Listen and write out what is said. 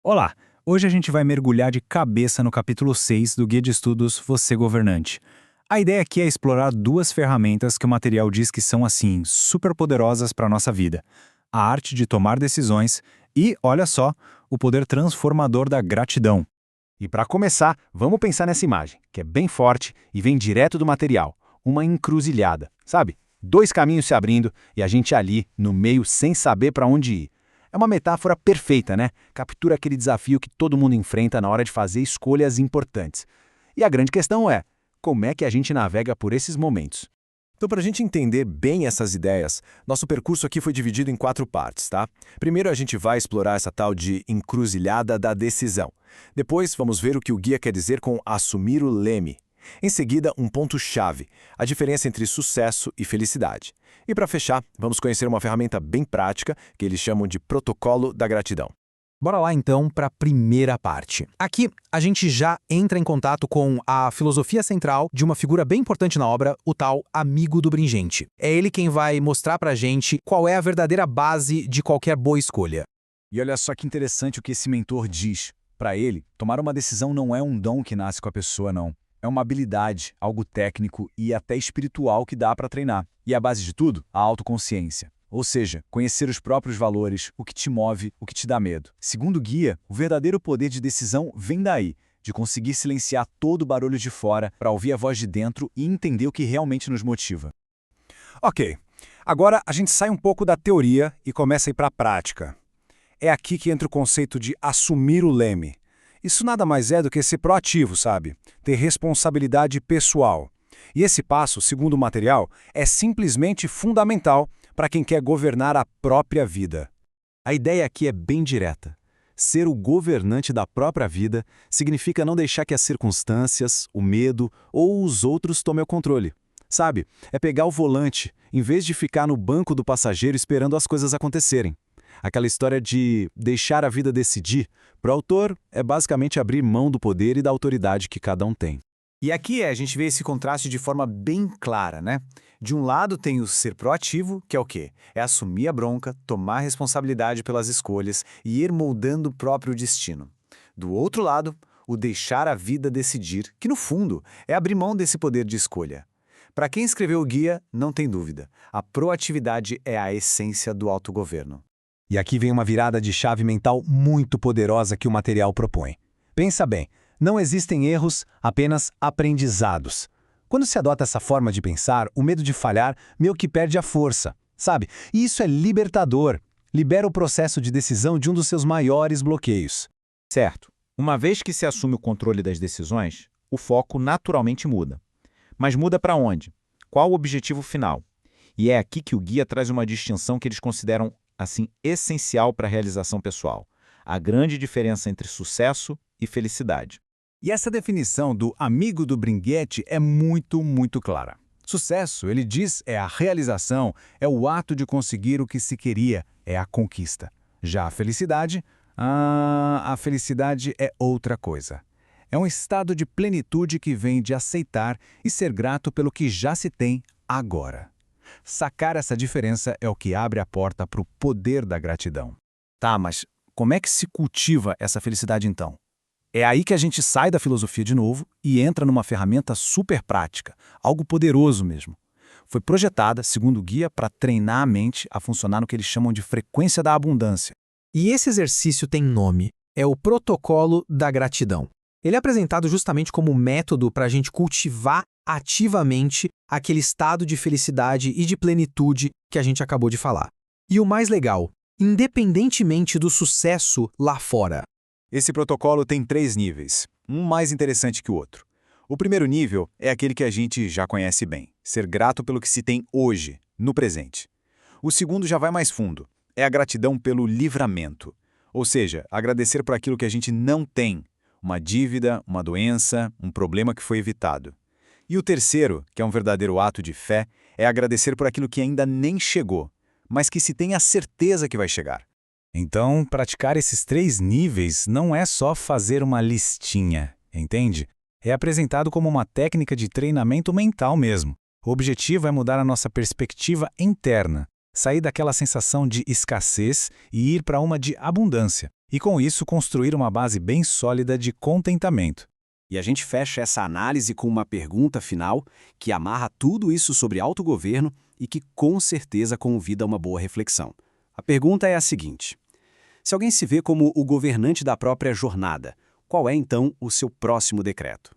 Olá! Hoje a gente vai mergulhar de cabeça no capítulo 6 do Guia de Estudos Você Governante. A ideia aqui é explorar duas ferramentas que o material diz que são, assim, super poderosas para a nossa vida. A arte de tomar decisões e, olha só, o poder transformador da gratidão. E para começar, vamos pensar nessa imagem, que é bem forte e vem direto do material. Uma encruzilhada, sabe? Dois caminhos se abrindo e a gente ali, no meio, sem saber para onde ir. É uma metáfora perfeita, né? Captura aquele desafio que todo mundo enfrenta na hora de fazer escolhas importantes. E a grande questão é, como é que a gente navega por esses momentos? Então, para a gente entender bem essas ideias, nosso percurso aqui foi dividido em 4 partes, tá? Primeiro, a gente vai explorar essa tal de encruzilhada da decisão. Depois, vamos ver o que o guia quer dizer com assumir o leme. Em seguida, um ponto-chave, a diferença entre sucesso e felicidade. E para fechar, vamos conhecer uma ferramenta bem prática que eles chamam de protocolo da gratidão. Bora lá então para a primeira parte. Aqui a gente já entra em contato com a filosofia central de uma figura bem importante na obra, o tal amigo do Bringente. É ele quem vai mostrar pra gente qual é a verdadeira base de qualquer boa escolha. E olha só que interessante o que esse mentor diz. Para ele, tomar uma decisão não é um dom que nasce com a pessoa, não. É uma habilidade, algo técnico e até espiritual que dá para treinar. E a base de tudo? A autoconsciência. Ou seja, conhecer os próprios valores, o que te move, o que te dá medo. Segundo o guia, o verdadeiro poder de decisão vem daí, de conseguir silenciar todo o barulho de fora para ouvir a voz de dentro e entender o que realmente nos motiva. Ok, agora a gente sai um pouco da teoria e começa a ir para a prática. É aqui que entra o conceito de assumir o leme. Isso nada mais é do que ser proativo, sabe? Ter responsabilidade pessoal. E esse passo, segundo o material, é simplesmente fundamental para quem quer governar a própria vida. A ideia aqui é bem direta. Ser o governante da própria vida significa não deixar que as circunstâncias, o medo ou os outros tomem o controle. Sabe? É pegar o volante, em vez de ficar no banco do passageiro esperando as coisas acontecerem. Aquela história de deixar a vida decidir, para o autor, é basicamente abrir mão do poder e da autoridade que cada um tem. E aqui a gente vê esse contraste de forma bem clara, né? De um lado tem o ser proativo, que é o quê? É assumir a bronca, tomar responsabilidade pelas escolhas e ir moldando o próprio destino. Do outro lado, o deixar a vida decidir, que no fundo é abrir mão desse poder de escolha. Para quem escreveu o guia, não tem dúvida, a proatividade é a essência do autogoverno. E aqui vem uma virada de chave mental muito poderosa que o material propõe. Pensa bem, não existem erros, apenas aprendizados. Quando se adota essa forma de pensar, o medo de falhar meio que perde a força, sabe? E isso é libertador. Libera o processo de decisão de um dos seus maiores bloqueios. Certo. Uma vez que se assume o controle das decisões, o foco naturalmente muda. Mas muda para onde? Qual o objetivo final? E é aqui que o guia traz uma distinção que eles consideram assim essencial para a realização pessoal. A grande diferença entre sucesso e felicidade. E essa definição do amigo do Bringete é muito clara. Sucesso, ele diz, é a realização, é o ato de conseguir o que se queria, é a conquista. Já a felicidade é outra coisa. É um estado de plenitude que vem de aceitar e ser grato pelo que já se tem agora. Sacar essa diferença é o que abre a porta para o poder da gratidão. Tá, mas como é que se cultiva essa felicidade então? É aí que a gente sai da filosofia de novo e entra numa ferramenta super prática, algo poderoso mesmo. Foi projetada, segundo o guia, para treinar a mente a funcionar no que eles chamam de frequência da abundância. E esse exercício tem nome, é o protocolo da gratidão. Ele é apresentado justamente como método para a gente cultivar ativamente aquele estado de felicidade e de plenitude que a gente acabou de falar. E o mais legal, independentemente do sucesso lá fora. Esse protocolo tem 3 níveis, um mais interessante que o outro. O primeiro nível é aquele que a gente já conhece bem, ser grato pelo que se tem hoje, no presente. O segundo já vai mais fundo, é a gratidão pelo livramento, ou seja, agradecer por aquilo que a gente não tem, uma dívida, uma doença, um problema que foi evitado. E o terceiro, que é um verdadeiro ato de fé, é agradecer por aquilo que ainda nem chegou, mas que se tem a certeza que vai chegar. Então, praticar esses 3 níveis não é só fazer uma listinha, entende? É apresentado como uma técnica de treinamento mental mesmo. O objetivo é mudar a nossa perspectiva interna, sair daquela sensação de escassez e ir para uma de abundância. E com isso construir uma base bem sólida de contentamento. E a gente fecha essa análise com uma pergunta final que amarra tudo isso sobre autogoverno e que com certeza convida a uma boa reflexão. A pergunta é a seguinte: se alguém se vê como o governante da própria jornada, qual é então o seu próximo decreto?